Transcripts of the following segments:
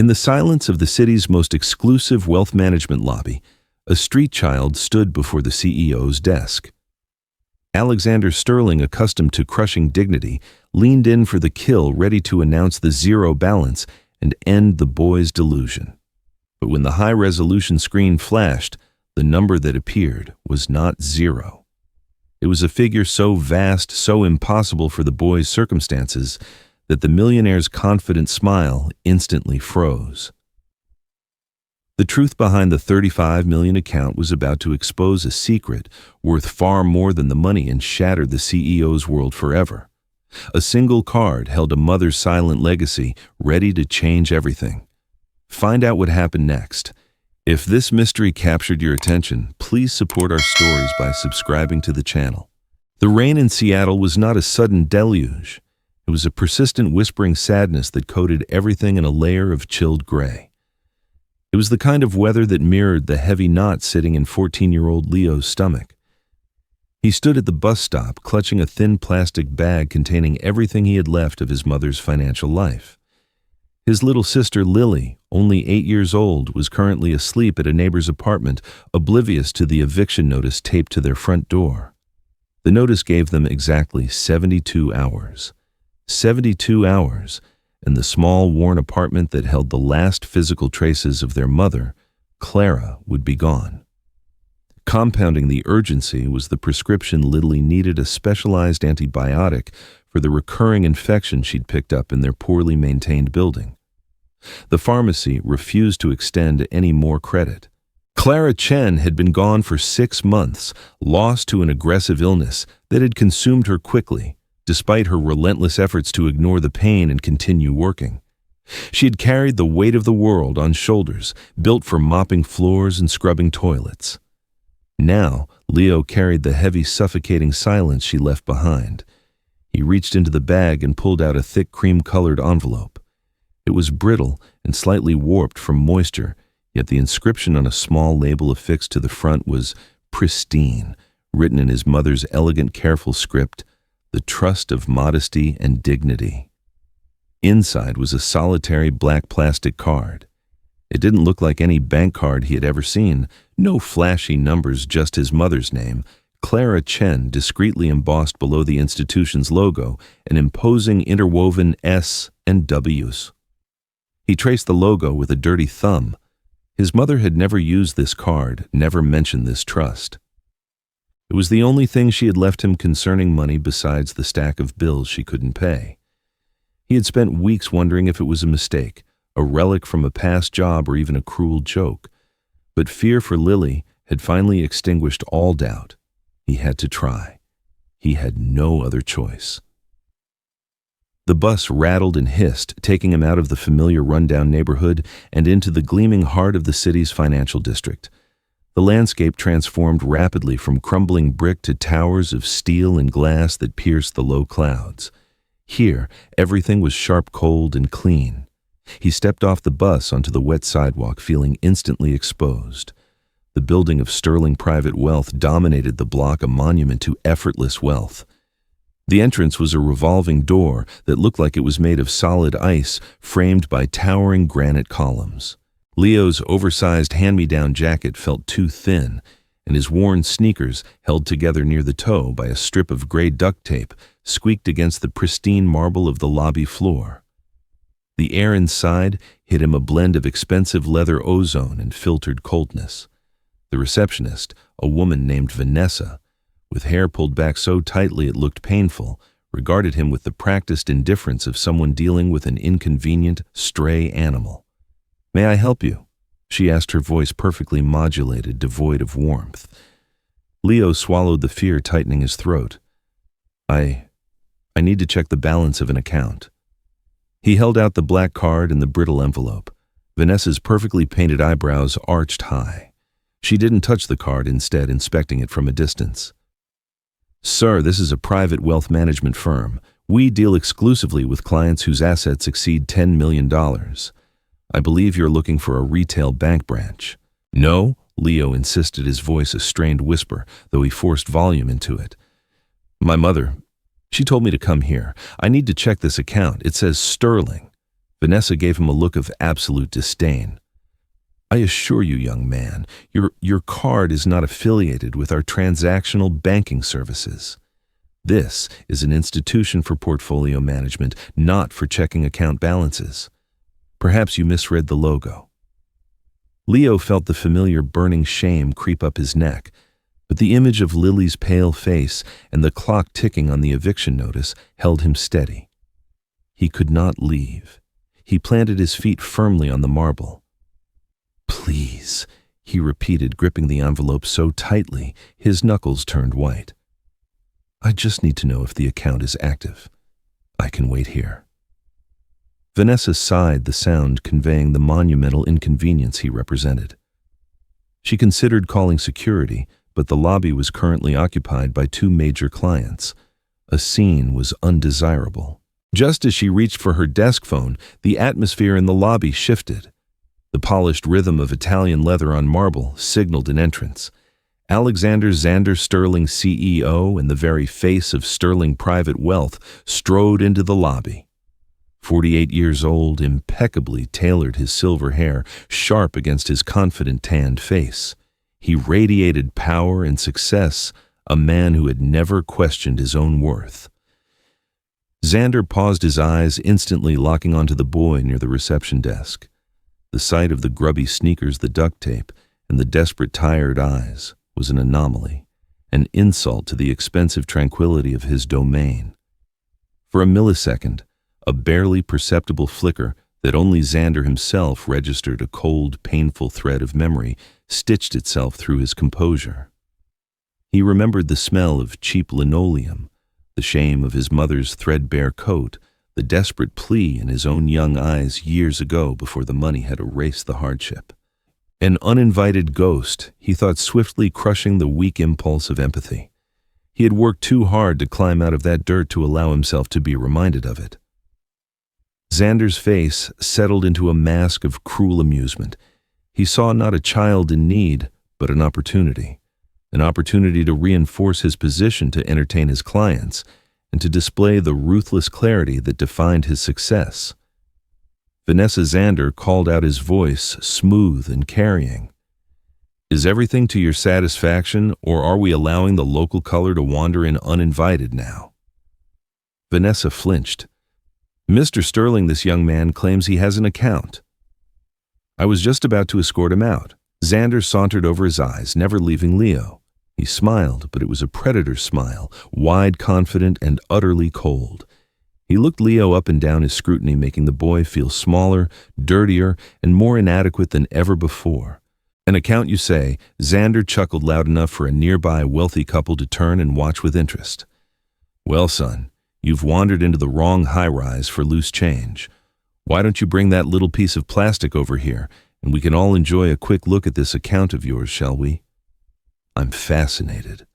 In the silence of the city's most exclusive wealth management lobby, a street child stood before the CEO's desk. Xander Sterling, accustomed to crushing dignity, leaned in for the kill, ready to announce the zero balance and end the boy's delusion. But when the high-resolution screen flashed, the number that appeared was not zero. It was a figure so vast, so impossible for the boy's circumstances, that the millionaire's confident smile instantly froze. The truth behind the $35 million account was about to expose a secret worth far more than the money and shatter the CEO's world forever. A single card held a mother's silent legacy, ready to change everything. Find out what happened next. If this mystery captured your attention, please support our stories by subscribing to the channel. The rain in Seattle was not a sudden deluge. It was a persistent whispering sadness that coated everything in a layer of chilled gray. It was the kind of weather that mirrored the heavy knot sitting in 14-year-old Leo's stomach. He stood at the bus stop, clutching a thin plastic bag containing everything he had left of his mother's financial life. His little sister Lily, only 8 years old, was currently asleep at a neighbor's apartment, oblivious to the eviction notice taped to their front door. The notice gave them exactly 72 hours. 72 hours, and the small, worn apartment that held the last physical traces of their mother, Clara, would be gone. Compounding the urgency was the prescription Lily needed a specialized antibiotic for the recurring infection she'd picked up in their poorly maintained building. The pharmacy refused to extend any more credit. Clara Chen had been gone for 6 months, lost to an aggressive illness that had consumed her quickly, despite her relentless efforts to ignore the pain and continue working. She had carried the weight of the world on shoulders, built for mopping floors and scrubbing toilets. Now, Leo carried the heavy, suffocating silence she left behind. He reached into the bag and pulled out a thick cream-colored envelope. It was brittle and slightly warped from moisture, yet the inscription on a small label affixed to the front was pristine, written in his mother's elegant, careful script, "The trust of modesty and dignity." Inside was a solitary black plastic card. It didn't look like any bank card he had ever seen. No flashy numbers, just his mother's name, Clara Chen, discreetly embossed below the institution's logo, an imposing interwoven S and W's. He traced the logo with a dirty thumb. His mother had never used this card, never mentioned this trust. It was the only thing she had left him concerning money besides the stack of bills she couldn't pay. He had spent weeks wondering if it was a mistake, a relic from a past job, or even a cruel joke. But fear for Lily had finally extinguished all doubt. He had to try. He had no other choice. The bus rattled and hissed, taking him out of the familiar rundown neighborhood and into the gleaming heart of the city's financial district. The landscape transformed rapidly from crumbling brick to towers of steel and glass that pierced the low clouds. Here, everything was sharp, cold, and clean. He stepped off the bus onto the wet sidewalk, feeling instantly exposed. The building of Sterling private wealth dominated the block, a monument to effortless wealth. The entrance was a revolving door that looked like it was made of solid ice, framed by towering granite columns. Leo's oversized hand-me-down jacket felt too thin, and his worn sneakers, held together near the toe by a strip of gray duct tape, squeaked against the pristine marble of the lobby floor. The air inside hit him a blend of expensive leather ozone and filtered coldness. The receptionist, a woman named Vanessa, with hair pulled back so tightly it looked painful, regarded him with the practiced indifference of someone dealing with an inconvenient, stray animal. "May I help you?" she asked, her voice perfectly modulated, devoid of warmth. Leo swallowed the fear tightening his throat. I need to check the balance of an account." He held out the black card and the brittle envelope. Vanessa's perfectly painted eyebrows arched high. She didn't touch the card, instead inspecting it from a distance. "Sir, this is a private wealth management firm. We deal exclusively with clients whose assets exceed $10 million. I believe you're looking for a retail bank branch." "No," Leo insisted, his voice a strained whisper, though he forced volume into it. "My mother, she told me to come here. I need to check this account. It says Sterling." Vanessa gave him a look of absolute disdain. I assure you, young man, your card is not affiliated with our transactional banking services. This is an institution for portfolio management, not for checking account balances. Perhaps you misread the logo. Leo felt the familiar burning shame creep up his neck, but the image of Lily's pale face and the clock ticking on the eviction notice held him steady. He could not leave. He planted his feet firmly on the marble. Please, he repeated, gripping the envelope so tightly his knuckles turned white. I just need to know if the account is active. I can wait here. Vanessa sighed, the sound conveying the monumental inconvenience he represented. She considered calling security, but the lobby was currently occupied by 2 major clients. A scene was undesirable. Just as she reached for her desk phone, the atmosphere in the lobby shifted. The polished rhythm of Italian leather on marble signaled an entrance. Xander Sterling, CEO, and the very face of Sterling private wealth, strode into the lobby. 48 years old, impeccably tailored, his silver hair sharp against his confident tanned face. He radiated power and success, a man who had never questioned his own worth. Xander paused, his eyes instantly locking onto the boy near the reception desk. The sight of the grubby sneakers, the duct tape, and the desperate, tired eyes was an anomaly, an insult to the expensive tranquility of his domain. For a millisecond, a barely perceptible flicker that only Xander himself registered, a cold, painful thread of memory stitched itself through his composure. He remembered the smell of cheap linoleum, the shame of his mother's threadbare coat, the desperate plea in his own young eyes years ago before the money had erased the hardship. An uninvited ghost, he thought, swiftly crushing the weak impulse of empathy. He had worked too hard to climb out of that dirt to allow himself to be reminded of it. Xander's face settled into a mask of cruel amusement. He saw not a child in need, but an opportunity to reinforce his position, to entertain his clients, and to display the ruthless clarity that defined his success. Vanessa Xander called out, his voice smooth and carrying. Is everything to your satisfaction, or are we allowing the local color to wander in uninvited now? Vanessa flinched. Mr. Sterling, this young man claims he has an account. I was just about to escort him out. Xander sauntered over his eyes, never leaving Leo. He smiled, but it was a predator's smile, wide, confident, and utterly cold. He looked Leo up and down, his scrutiny making the boy feel smaller, dirtier, and more inadequate than ever before. An account, you say? Xander chuckled loud enough for a nearby wealthy couple to turn and watch with interest. Well, son, you've wandered into the wrong high-rise for loose change. Why don't you bring that little piece of plastic over here, and we can all enjoy a quick look at this account of yours, shall we? I'm fascinated.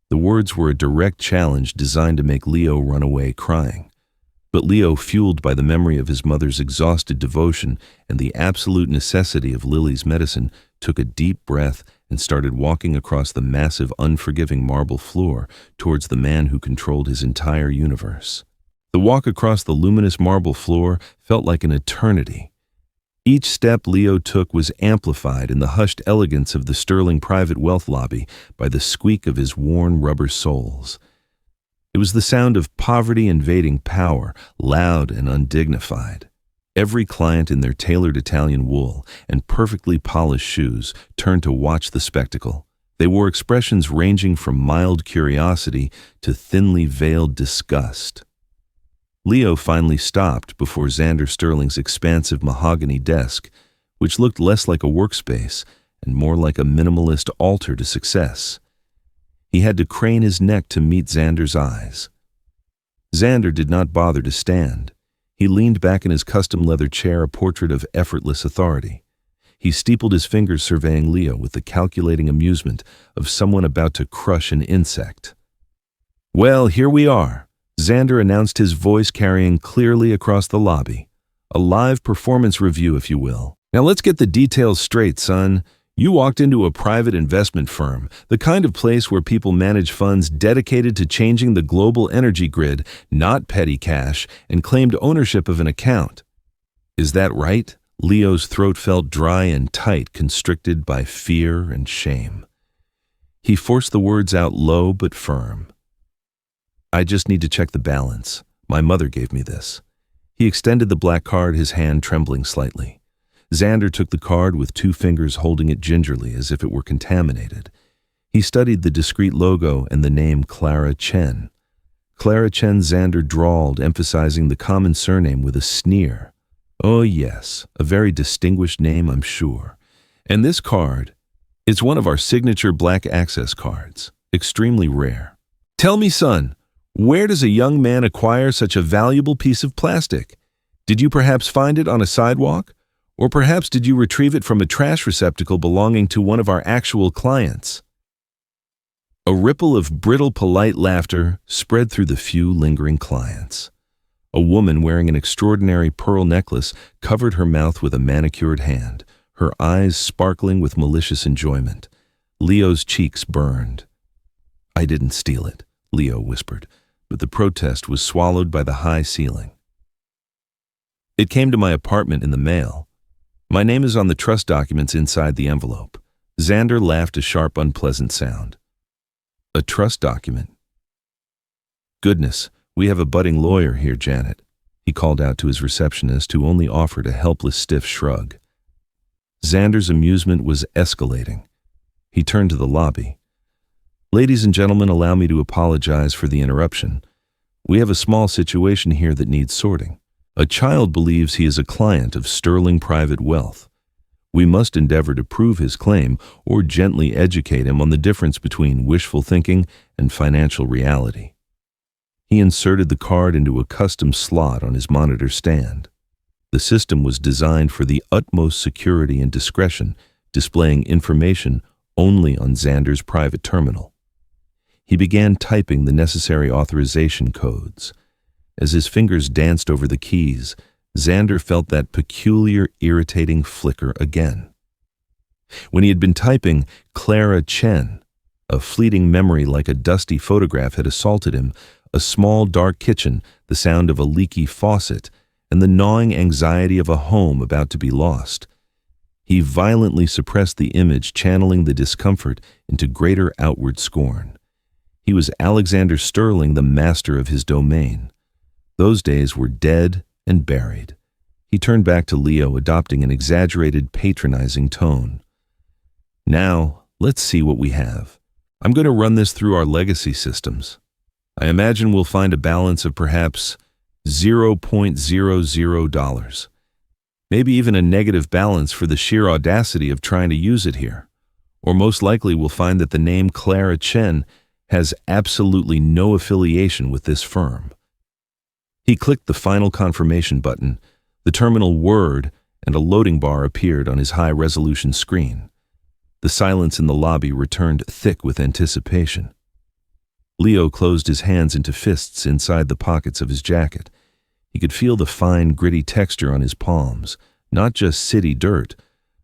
The words were a direct challenge designed to make Leo run away crying. But Leo, fueled by the memory of his mother's exhausted devotion and the absolute necessity of Lily's medicine, took a deep breath and started walking across the massive, unforgiving marble floor towards the man who controlled his entire universe. The walk across the luminous marble floor felt like an eternity. Each step Leo took was amplified in the hushed elegance of the Sterling private wealth lobby by the squeak of his worn rubber soles. It was the sound of poverty invading power, loud and undignified. Every client in their tailored Italian wool and perfectly polished shoes turned to watch the spectacle. They wore expressions ranging from mild curiosity to thinly veiled disgust. Leo finally stopped before Xander Sterling's expansive mahogany desk, which looked less like a workspace and more like a minimalist altar to success. He had to crane his neck to meet Xander's eyes. Xander did not bother to stand. He leaned back in his custom leather chair, a portrait of effortless authority. He steepled his fingers, surveying Leo with the calculating amusement of someone about to crush an insect. Well, here we are, Xander announced, his voice carrying clearly across the lobby. A live performance review, if you will. Now let's get the details straight, son. You walked into a private investment firm, the kind of place where people manage funds dedicated to changing the global energy grid, not petty cash, and claimed ownership of an account. Is that right? Leo's throat felt dry and tight, constricted by fear and shame. He forced the words out low but firm. I just need to check the balance. My mother gave me this. He extended the black card, his hand trembling slightly. Xander took the card with 2 fingers, holding it gingerly as if it were contaminated. He studied the discreet logo and the name Clara Chen. Clara Chen, Xander drawled, emphasizing the common surname with a sneer. Oh yes, a very distinguished name, I'm sure. And this card, it's one of our signature black access cards, extremely rare. Tell me, son, where does a young man acquire such a valuable piece of plastic? Did you perhaps find it on a sidewalk? Or perhaps did you retrieve it from a trash receptacle belonging to one of our actual clients? A ripple of brittle, polite laughter spread through the few lingering clients. A woman wearing an extraordinary pearl necklace covered her mouth with a manicured hand, her eyes sparkling with malicious enjoyment. Leo's cheeks burned. I didn't steal it, Leo whispered, but the protest was swallowed by the high ceiling. It came to my apartment in the mail. My name is on the trust documents inside the envelope. Xander laughed a sharp, unpleasant sound. A trust document? Goodness, we have a budding lawyer here, Janet, he called out to his receptionist, who only offered a helpless, stiff shrug. Xander's amusement was escalating. He turned to the lobby. Ladies and gentlemen, allow me to apologize for the interruption. We have a small situation here that needs sorting. A child believes he is a client of Sterling Private Wealth. We must endeavor to prove his claim or gently educate him on the difference between wishful thinking and financial reality. He inserted the card into a custom slot on his monitor stand. The system was designed for the utmost security and discretion, displaying information only on Xander's private terminal. He began typing the necessary authorization codes. As his fingers danced over the keys, Xander felt that peculiar, irritating flicker again. When he had been typing Clara Chen, a fleeting memory like a dusty photograph had assaulted him, a small, dark kitchen, the sound of a leaky faucet, and the gnawing anxiety of a home about to be lost. He violently suppressed the image, channeling the discomfort into greater outward scorn. He was Xander Sterling, the master of his domain. Those days were dead and buried. He turned back to Leo, adopting an exaggerated, patronizing tone. Now, let's see what we have. I'm going to run this through our legacy systems. I imagine we'll find a balance of perhaps $0.00. Maybe even a negative balance for the sheer audacity of trying to use it here. Or most likely we'll find that the name Clara Chen has absolutely no affiliation with this firm. He clicked the final confirmation button. The terminal whirred and a loading bar appeared on his high-resolution screen. The silence in the lobby returned thick with anticipation. Leo closed his hands into fists inside the pockets of his jacket. He could feel the fine, gritty texture on his palms, not just city dirt,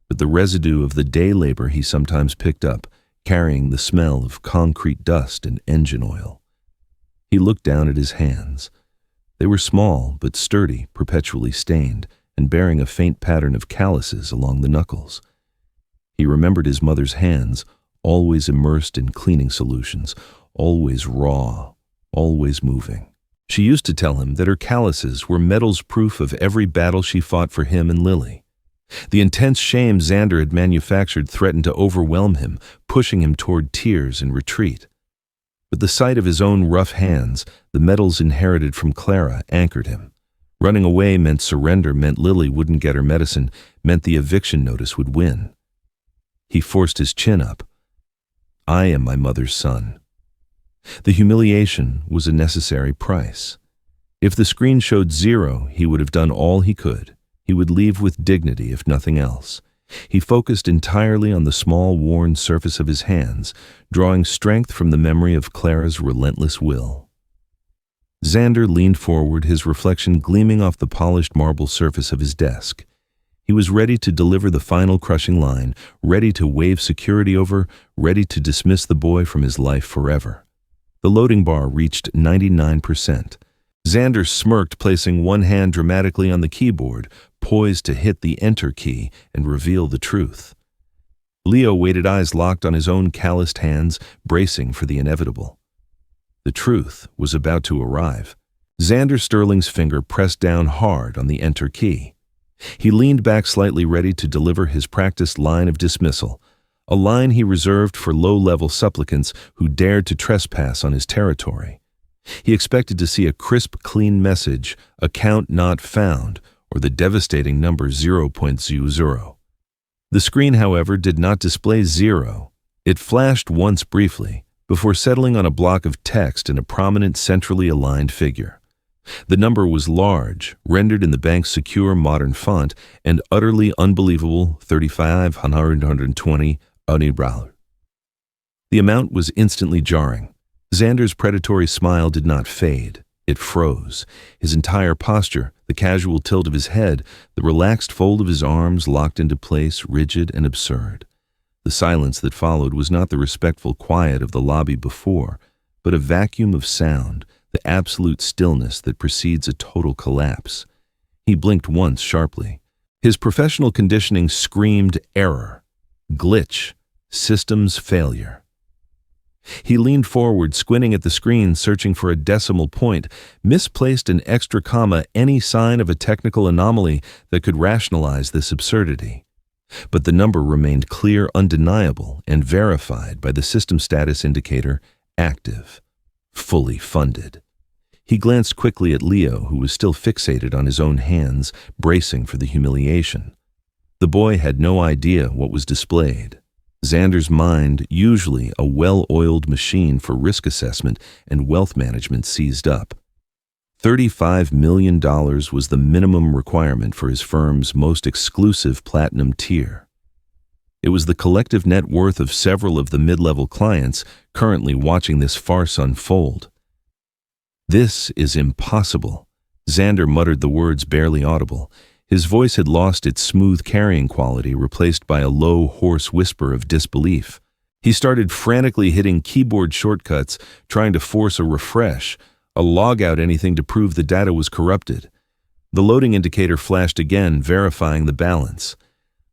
but the residue of the day labor he sometimes picked up, carrying the smell of concrete dust and engine oil. He looked down at his hands. They were small but sturdy, perpetually stained, and bearing a faint pattern of calluses along the knuckles. He remembered his mother's hands, always immersed in cleaning solutions, always raw, always moving. She used to tell him that her calluses were medals proof of every battle she fought for him and Lily. The intense shame Xander had manufactured threatened to overwhelm him, pushing him toward tears and retreat. But the sight of his own rough hands, the medals inherited from Clara, anchored him. Running away meant surrender, meant Lily wouldn't get her medicine, meant the eviction notice would win. He forced his chin up. I am my mother's son. The humiliation was a necessary price. If the screen showed 0, he would have done all he could. He would leave with dignity, if nothing else. He focused entirely on the small, worn surface of his hands, drawing strength from the memory of Clara's relentless will. Xander leaned forward, his reflection gleaming off the polished marble surface of his desk. He was ready to deliver the final crushing line, ready to wave security over, ready to dismiss the boy from his life forever. The loading bar reached 99%. Xander smirked, placing one hand dramatically on the keyboard, poised to hit the enter key and reveal the truth. Leo waited, eyes locked on his own calloused hands, bracing for the inevitable. The truth was about to arrive. Xander Sterling's finger pressed down hard on the enter key. He leaned back slightly, ready to deliver his practiced line of dismissal, a line he reserved for low-level supplicants who dared to trespass on his territory. He expected to see a crisp, clean message, account not found, or the devastating number 0.00. The screen, however, did not display 0. It flashed once briefly, before settling on a block of text in a prominent, centrally aligned figure. The number was large, rendered in the bank's secure modern font, and utterly unbelievable 3,520 unibral. The amount was instantly jarring. Xander's predatory smile did not fade. It froze. His entire posture, the casual tilt of his head, the relaxed fold of his arms locked into place, rigid and absurd. The silence that followed was not the respectful quiet of the lobby before, but a vacuum of sound, the absolute stillness that precedes a total collapse. He blinked once sharply. His professional conditioning screamed error, glitch, systems failure. He leaned forward, squinting at the screen, searching for a decimal point, misplaced an extra comma, any sign of a technical anomaly that could rationalize this absurdity. But the number remained clear, undeniable, and verified by the system status indicator, active, fully funded. He glanced quickly at Leo, who was still fixated on his own hands, bracing for the humiliation. The boy had no idea what was displayed. Xander's mind, usually a well-oiled machine for risk assessment and wealth management, seized up. $35 million was the minimum requirement for his firm's most exclusive platinum tier. It was the collective net worth of several of the mid-level clients currently watching this farce unfold. "This is impossible." Xander muttered the words barely audible. His voice had lost its smooth carrying quality, replaced by a low, hoarse whisper of disbelief. He started frantically hitting keyboard shortcuts, trying to force a refresh, a log out, anything to prove the data was corrupted. The loading indicator flashed again, verifying the balance.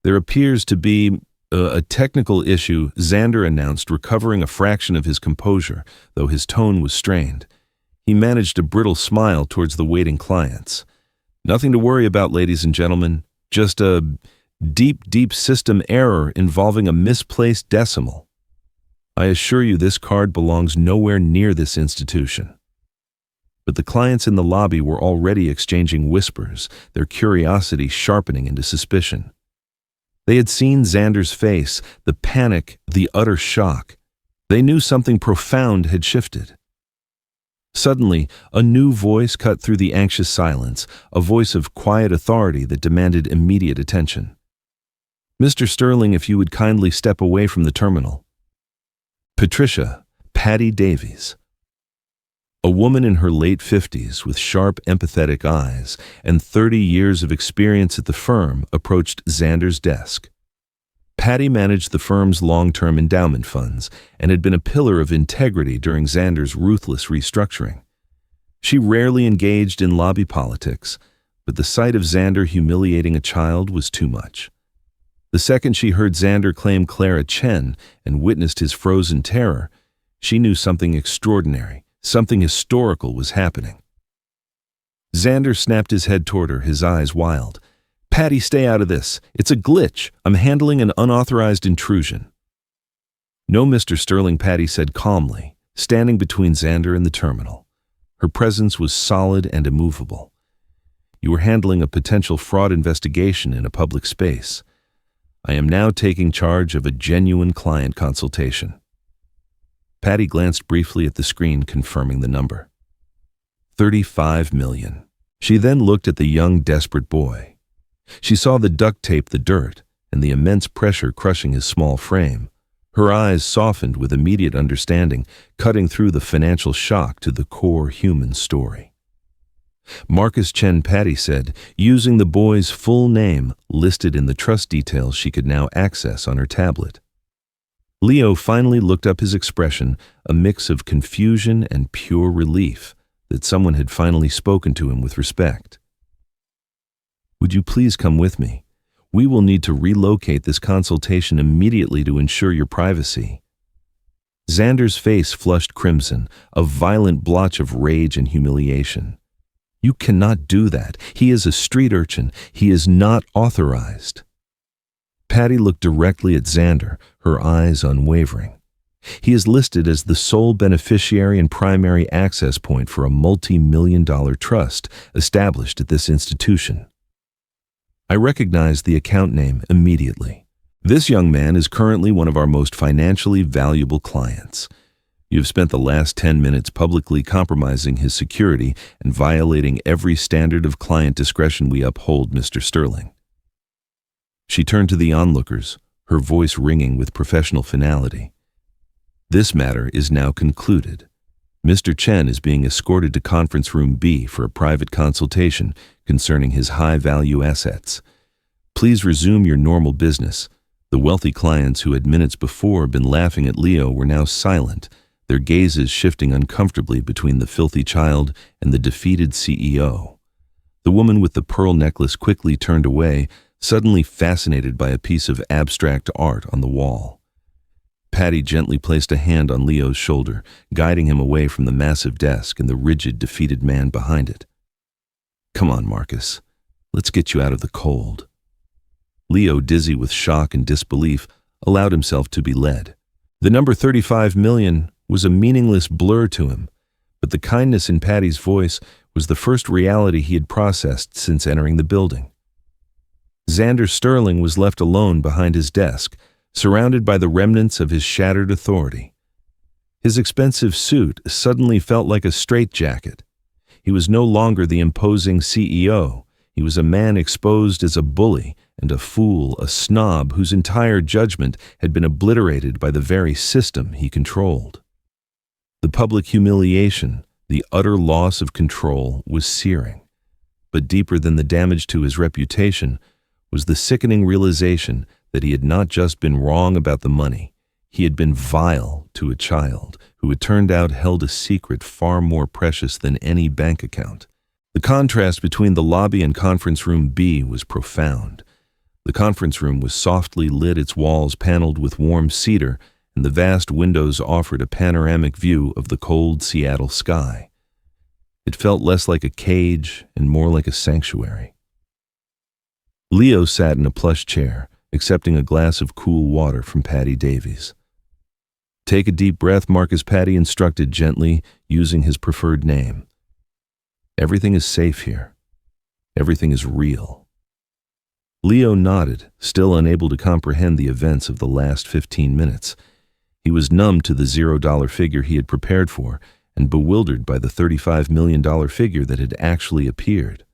"There appears to be a technical issue," Xander announced, recovering a fraction of his composure, though his tone was strained. He managed a brittle smile towards the waiting clients. "Nothing to worry about, ladies and gentlemen. Just a deep system error involving a misplaced decimal. I assure you this card belongs nowhere near this institution." But the clients in the lobby were already exchanging whispers, their curiosity sharpening into suspicion. They had seen Xander's face, the panic, the utter shock. They knew something profound had shifted. Suddenly, a new voice cut through the anxious silence, a voice of quiet authority that demanded immediate attention. "Mr. Sterling, if you would kindly step away from the terminal." Patricia, Patty Davies. A woman in her late 50s with sharp, empathetic eyes and 30 years of experience at the firm approached Xander's desk. Patty managed the firm's long-term endowment funds and had been a pillar of integrity during Xander's ruthless restructuring. She rarely engaged in lobby politics, but the sight of Xander humiliating a child was too much. The second she heard Xander claim Clara Chen and witnessed his frozen terror, she knew something extraordinary, something historical was happening. Xander snapped his head toward her, his eyes wild. "Patty, stay out of this. It's a glitch. I'm handling an unauthorized intrusion." "No, Mr. Sterling," Patty said calmly, standing between Xander and the terminal. Her presence was solid and immovable. "You were handling a potential fraud investigation in a public space. I am now taking charge of a genuine client consultation." Patty glanced briefly at the screen, confirming the number. 35 million. She then looked at the young, desperate boy. She saw the duct tape, the dirt, and the immense pressure crushing his small frame. Her eyes softened with immediate understanding, cutting through the financial shock to the core human story. Marcus Chen, Patty said, using the boy's full name listed in the trust details she could now access on her tablet. Leo finally looked up, his expression a mix of confusion and pure relief. that someone had finally spoken to him with respect. "Would you please come with me? We will need to relocate this consultation immediately to ensure your privacy." Xander's face flushed crimson, a violent blotch of rage and humiliation. "You cannot do that. He is a street urchin. He is not authorized." Patty looked directly at Xander, her eyes unwavering. "He is listed as the sole beneficiary and primary access point for a multi-million-dollar trust established at this institution. I recognized the account name immediately. This young man is currently one of our most financially valuable clients. You've spent the last 10 minutes publicly compromising his security and violating every standard of client discretion we uphold, Mr. Sterling." She turned to the onlookers, her voice ringing with professional finality. "This matter is now concluded. Mr. Chen is being escorted to Conference Room B for a private consultation concerning his high-value assets. Please resume your normal business." The wealthy clients who had minutes before been laughing at Leo were now silent, their gazes shifting uncomfortably between the filthy child and the defeated CEO. The woman with the pearl necklace quickly turned away, suddenly fascinated by a piece of abstract art on the wall. Patty gently placed a hand on Leo's shoulder, guiding him away from the massive desk and the rigid, defeated man behind it. "Come on, Marcus. Let's get you out of the cold." Leo, dizzy with shock and disbelief, allowed himself to be led. The number 35 million was a meaningless blur to him, but the kindness in Patty's voice was the first reality he had processed since entering the building. Xander Sterling was left alone behind his desk, surrounded by the remnants of his shattered authority. His expensive suit suddenly felt like a straitjacket. He was no longer the imposing CEO. He was a man exposed as a bully and a fool, a snob whose entire judgment had been obliterated by the very system he controlled. The public humiliation, the utter loss of control, was searing. But deeper than the damage to his reputation was the sickening realization that he had not just been wrong about the money, he had been vile to a child who it turned out held a secret far more precious than any bank account. The contrast between the lobby and Conference Room B was profound. The conference room was softly lit, its walls paneled with warm cedar, and the vast windows offered a panoramic view of the cold Seattle sky. It felt less like a cage and more like a sanctuary. Leo sat in a plush chair, accepting a glass of cool water from Patty Davies. "Take a deep breath," Marcus Patty instructed gently, using his preferred name. "Everything is safe here. Everything is real." Leo nodded, still unable to comprehend the events of the last 15 minutes. He was numb to the $0 figure he had prepared for and bewildered by the $35 million figure that had actually appeared.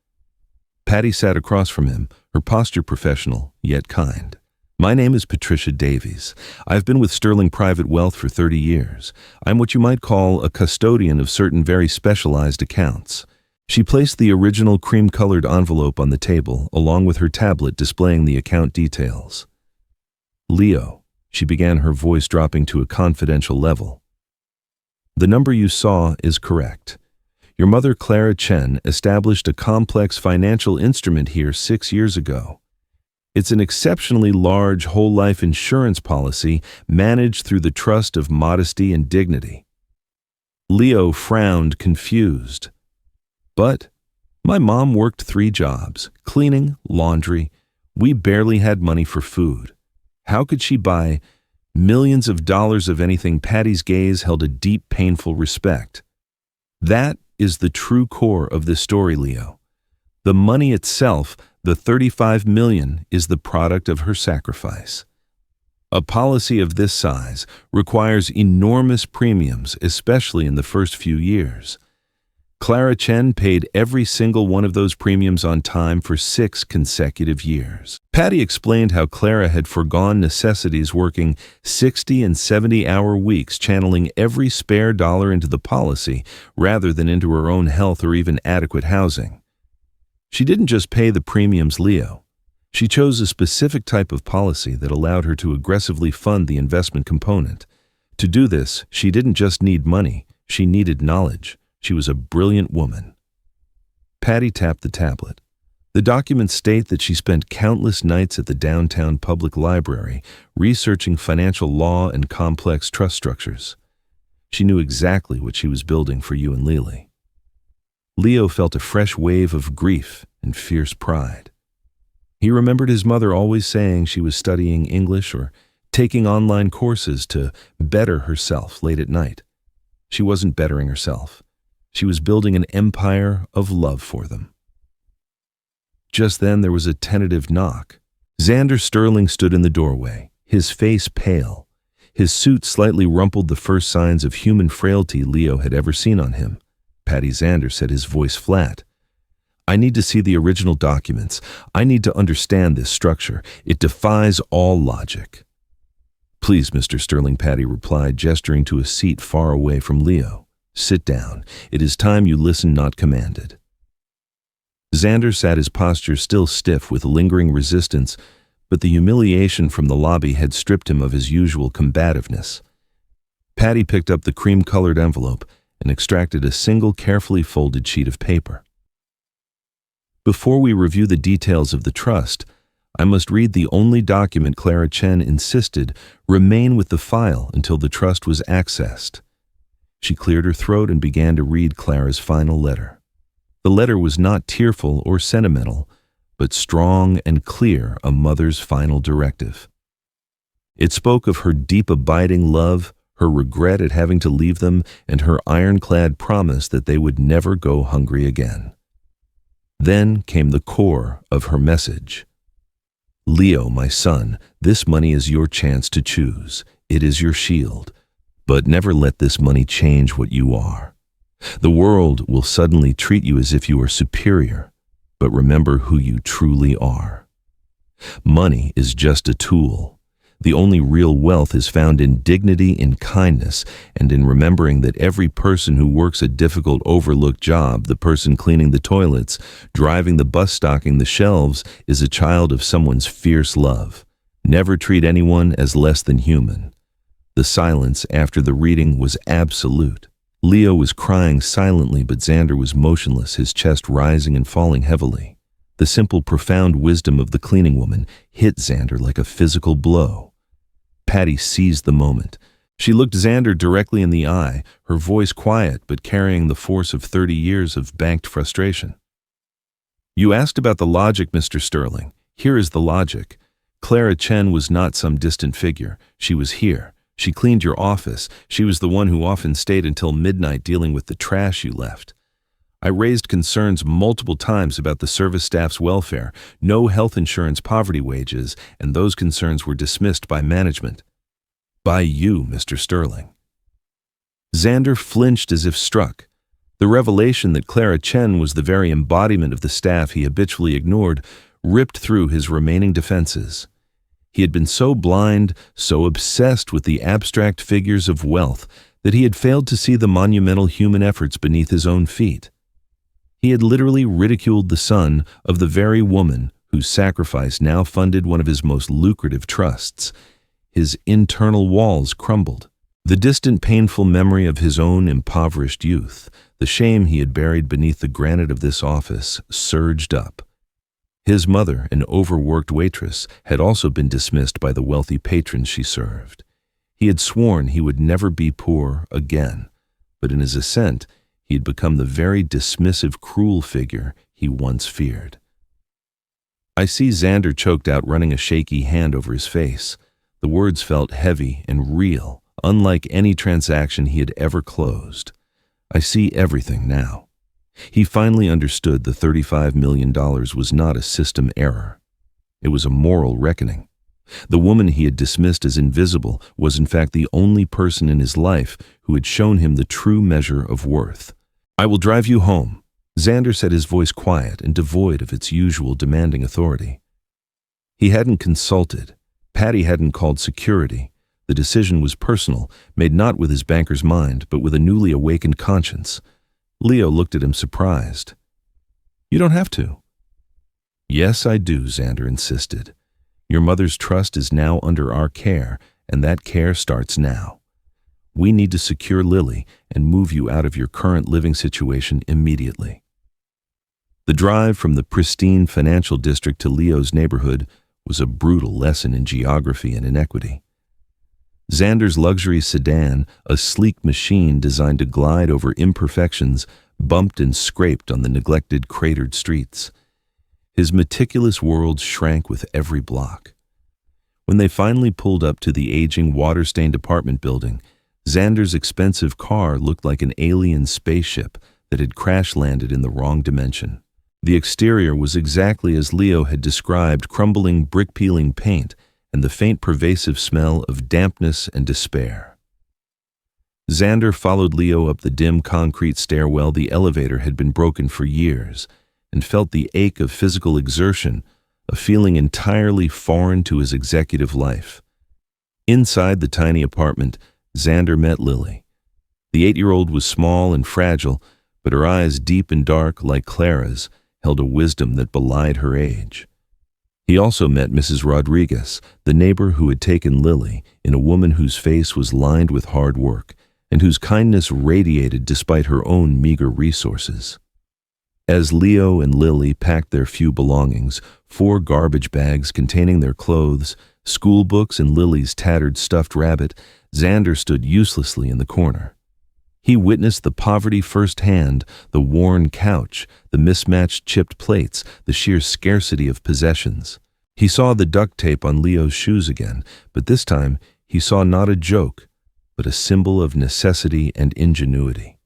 Patty sat across from him, her posture professional, yet kind. "My name is Patricia Davies. I've been with Sterling Private Wealth for 30 years. I'm what you might call a custodian of certain very specialized accounts." She placed the original cream-colored envelope on the table, along with her tablet displaying the account details. "Leo," she began, her voice dropping to a confidential level, "the number you saw is correct. Your mother, Clara Chen, established a complex financial instrument here 6 years ago. It's an exceptionally large whole-life insurance policy managed through the trust of Modesty and Dignity." Leo frowned, confused. "But my mom worked 3 jobs, cleaning, laundry. We barely had money for food. How could she buy millions of dollars of anything?" Patty's gaze held a deep, painful respect. "That is the true core of this story, Leo. The money itself, the 35 million, is the product of her sacrifice. A policy of this size requires enormous premiums, especially in the first few years. Clara Chen paid every single one of those premiums on time for 6 consecutive years." Patty explained how Clara had foregone necessities, working 60 and 70-hour weeks, channeling every spare dollar into the policy rather than into her own health or even adequate housing. She didn't just pay the premiums, Leo. She chose a specific type of policy that allowed her to aggressively fund the investment component. To do this, she didn't just need money, she needed knowledge. She was a brilliant woman. Patty tapped the tablet. The documents state that she spent countless nights at the downtown public library researching financial law and complex trust structures. She knew exactly what she was building for you and Lily. Leo felt a fresh wave of grief and fierce pride. He remembered his mother always saying she was studying English or taking online courses to better herself late at night. She wasn't bettering herself. She was building an empire of love for them. Just then there was a tentative knock. Xander Sterling stood in the doorway, his face pale. His suit slightly rumpled, the first signs of human frailty Leo had ever seen on him. Patty Xander said, his voice flat. "I need to see the original documents. I need to understand this structure. It defies all logic." "Please, Mr. Sterling," Patty replied, gesturing to a seat far away from Leo. "Sit down. It is time you listened, not commanded." Xander sat, his posture still stiff with lingering resistance, but the humiliation from the lobby had stripped him of his usual combativeness. Patty picked up the cream-colored envelope and extracted a single carefully folded sheet of paper. "Before we review the details of the trust, I must read the only document Clara Chen insisted remain with the file until the trust was accessed." She cleared her throat and began to read Clara's final letter. The letter was not tearful or sentimental, but strong and clear, a mother's final directive. It spoke of her deep abiding love, her regret at having to leave them, and her ironclad promise that they would never go hungry again. Then came the core of her message. "Leo, my son, this money is your chance to choose. It is your shield. But never let this money change what you are. The world will suddenly treat you as if you are superior, but remember who you truly are. Money is just a tool. The only real wealth is found in dignity, in kindness, and in remembering that every person who works a difficult, overlooked job, the person cleaning the toilets, driving the bus, stocking the shelves, is a child of someone's fierce love. Never treat anyone as less than human." The silence after the reading was absolute. Leo was crying silently, but Xander was motionless, his chest rising and falling heavily. The simple, profound wisdom of the cleaning woman hit Xander like a physical blow. Patty seized the moment. She looked Xander directly in the eye, her voice quiet but carrying the force of 30 years of banked frustration. "You asked about the logic, Mr. Sterling. Here is the logic. Clara Chen was not some distant figure. She was here. She cleaned your office. She was the one who often stayed until midnight dealing with the trash you left. I raised concerns multiple times about the service staff's welfare, no health insurance, poverty wages, and those concerns were dismissed by management. By you, Mr. Sterling." Xander flinched as if struck. The revelation that Clara Chen was the very embodiment of the staff he habitually ignored ripped through his remaining defenses. He had been so blind, so obsessed with the abstract figures of wealth, that he had failed to see the monumental human efforts beneath his own feet. He had literally ridiculed the son of the very woman whose sacrifice now funded one of his most lucrative trusts. His internal walls crumbled. The distant, painful memory of his own impoverished youth, the shame he had buried beneath the granite of this office, surged up. His mother, an overworked waitress, had also been dismissed by the wealthy patrons she served. He had sworn he would never be poor again, but in his ascent, he had become the very dismissive, cruel figure he once feared. I see Xander choked out, running a shaky hand over his face. The words felt heavy and real, unlike any transaction he had ever closed. I see everything now. He finally understood the $35 million was not a system error. It was a moral reckoning. The woman he had dismissed as invisible was in fact the only person in his life who had shown him the true measure of worth. "I will drive you home," Xander said, his voice quiet and devoid of its usual demanding authority. He hadn't consulted. Patty hadn't called security. The decision was personal, made not with his banker's mind, but with a newly awakened conscience. Leo looked at him surprised. "You don't have to." "Yes, I do," Xander insisted. "Your mother's trust is now under our care, and that care starts now. We need to secure Lily and move you out of your current living situation immediately." The drive from the pristine financial district to Leo's neighborhood was a brutal lesson in geography and inequity. Xander's luxury sedan, a sleek machine designed to glide over imperfections, bumped and scraped on the neglected, cratered streets. His meticulous world shrank with every block. When they finally pulled up to the aging, water-stained apartment building, Xander's expensive car looked like an alien spaceship that had crash-landed in the wrong dimension. The exterior was exactly as Leo had described: crumbling, brick-peeling paint and the faint, pervasive smell of dampness and despair. Xander followed Leo up the dim concrete stairwell. The elevator had been broken for years, and felt the ache of physical exertion, a feeling entirely foreign to his executive life. Inside the tiny apartment, Xander met Lily. The 8-year-old was small and fragile, but her eyes, deep and dark like Clara's, held a wisdom that belied her age. He also met Mrs. Rodriguez, the neighbor who had taken Lily, in a woman whose face was lined with hard work, and whose kindness radiated despite her own meager resources. As Leo and Lily packed their few belongings, 4 garbage bags containing their clothes, school books, and Lily's tattered stuffed rabbit, Xander stood uselessly in the corner. He witnessed the poverty firsthand: the worn couch, the mismatched chipped plates, the sheer scarcity of possessions. He saw the duct tape on Leo's shoes again, but this time he saw not a joke, but a symbol of necessity and ingenuity.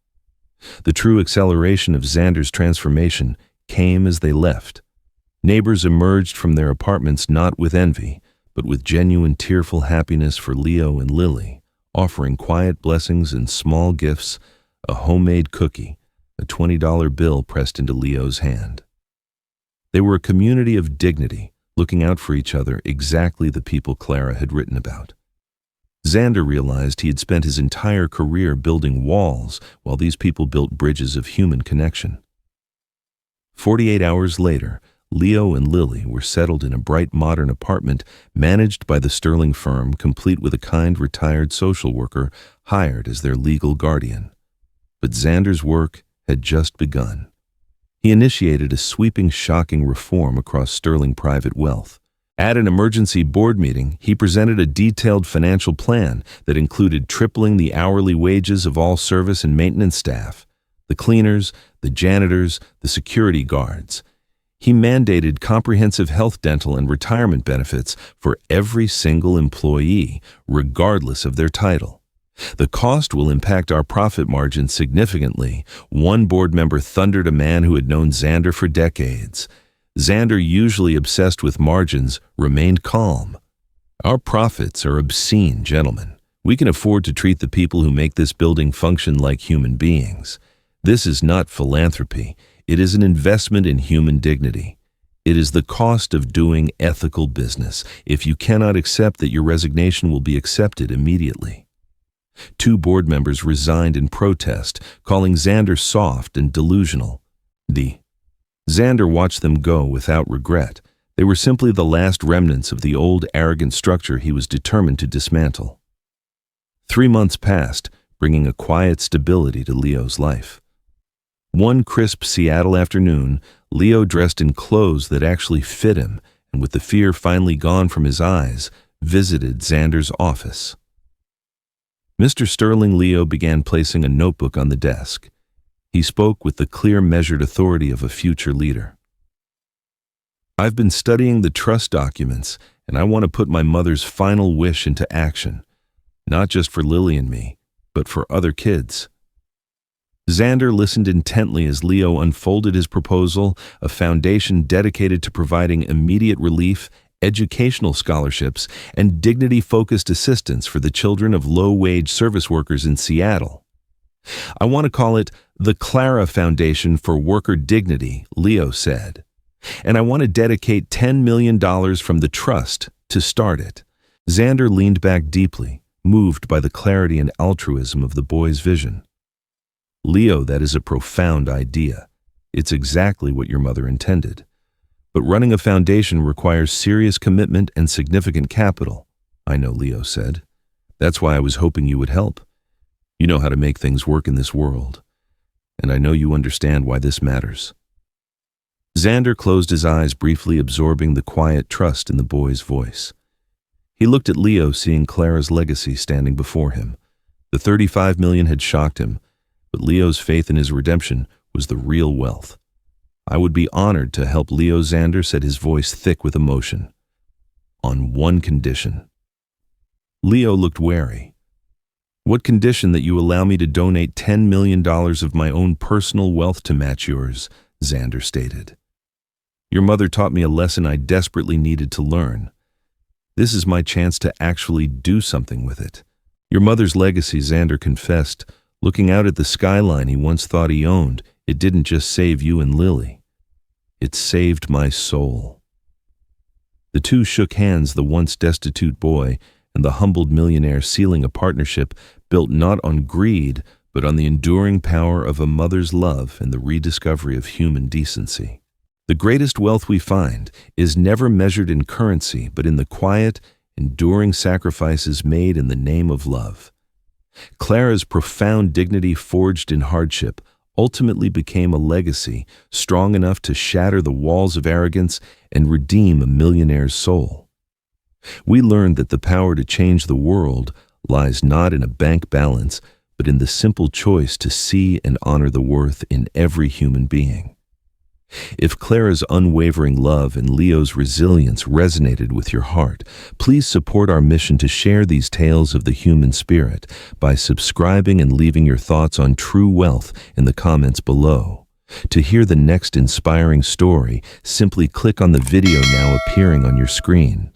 The true acceleration of Xander's transformation came as they left. Neighbors emerged from their apartments not with envy, but with genuine tearful happiness for Leo and Lily, offering quiet blessings and small gifts: a homemade cookie, a $20 bill pressed into Leo's hand. They were a community of dignity, looking out for each other, exactly the people Clara had written about. Xander realized he had spent his entire career building walls, while these people built bridges of human connection. 48 hours later, Leo and Lily were settled in a bright modern apartment managed by the Sterling firm, complete with a kind retired social worker hired as their legal guardian. But Xander's work had just begun. He initiated a sweeping, shocking reform across Sterling private wealth. At an emergency board meeting, he presented a detailed financial plan that included tripling the hourly wages of all service and maintenance staff, the cleaners, the janitors, the security guards. He mandated comprehensive health, dental, and retirement benefits for every single employee, regardless of their title. "The cost will impact our profit margin significantly," one board member thundered, a man who had known Xander for decades. Xander, usually obsessed with margins, remained calm. "Our profits are obscene, gentlemen. We can afford to treat the people who make this building function like human beings. This is not philanthropy. It is an investment in human dignity. It is the cost of doing ethical business. If you cannot accept that, your resignation will be accepted immediately." 2 board members resigned in protest, calling Xander soft and delusional. Xander watched them go without regret. They were simply the last remnants of the old, arrogant structure he was determined to dismantle. 3 months passed, bringing a quiet stability to Leo's life. One crisp Seattle afternoon, Leo, dressed in clothes that actually fit him, and with the fear finally gone from his eyes, visited Xander's office. "Mr. Sterling," Leo began, placing a notebook on the desk. He spoke with the clear, measured authority of a future leader. "I've been studying the trust documents, and I want to put my mother's final wish into action, not just for Lily and me, but for other kids." Xander listened intently as Leo unfolded his proposal: a foundation dedicated to providing immediate relief, educational scholarships, and dignity-focused assistance for the children of low-wage service workers in Seattle. "I want to call it the Clara Foundation for Worker Dignity," Leo said. "And I want to dedicate $10 million from the trust to start it." Xander leaned back deeply, moved by the clarity and altruism of the boy's vision. "Leo, that is a profound idea. It's exactly what your mother intended. But running a foundation requires serious commitment and significant capital." "I know," Leo said. "That's why I was hoping you would help. You know how to make things work in this world, and I know you understand why this matters." Xander closed his eyes, briefly absorbing the quiet trust in the boy's voice. He looked at Leo, seeing Clara's legacy standing before him. The 35 million had shocked him, but Leo's faith in his redemption was the real wealth. "I would be honored to help Leo," Xander said, his voice thick with emotion. "On one condition." Leo looked wary. "What condition that you allow me to donate $10 million of my own personal wealth to match yours," Xander stated. "Your mother taught me a lesson I desperately needed to learn. This is my chance to actually do something with it." "Your mother's legacy," Xander confessed, looking out at the skyline he once thought he owned. "It didn't just save you and Lily. It saved my soul." The two shook hands, the once destitute boy and the humbled millionaire, sealing a partnership built not on greed, but on the enduring power of a mother's love and the rediscovery of human decency. The greatest wealth we find is never measured in currency, but in the quiet, enduring sacrifices made in the name of love. Clara's profound dignity, forged in hardship, ultimately became a legacy strong enough to shatter the walls of arrogance and redeem a millionaire's soul. We learned that the power to change the world lies not in a bank balance, but in the simple choice to see and honor the worth in every human being. If Clara's unwavering love and Leo's resilience resonated with your heart, please support our mission to share these tales of the human spirit by subscribing and leaving your thoughts on true wealth in the comments below. To hear the next inspiring story, simply click on the video now appearing on your screen.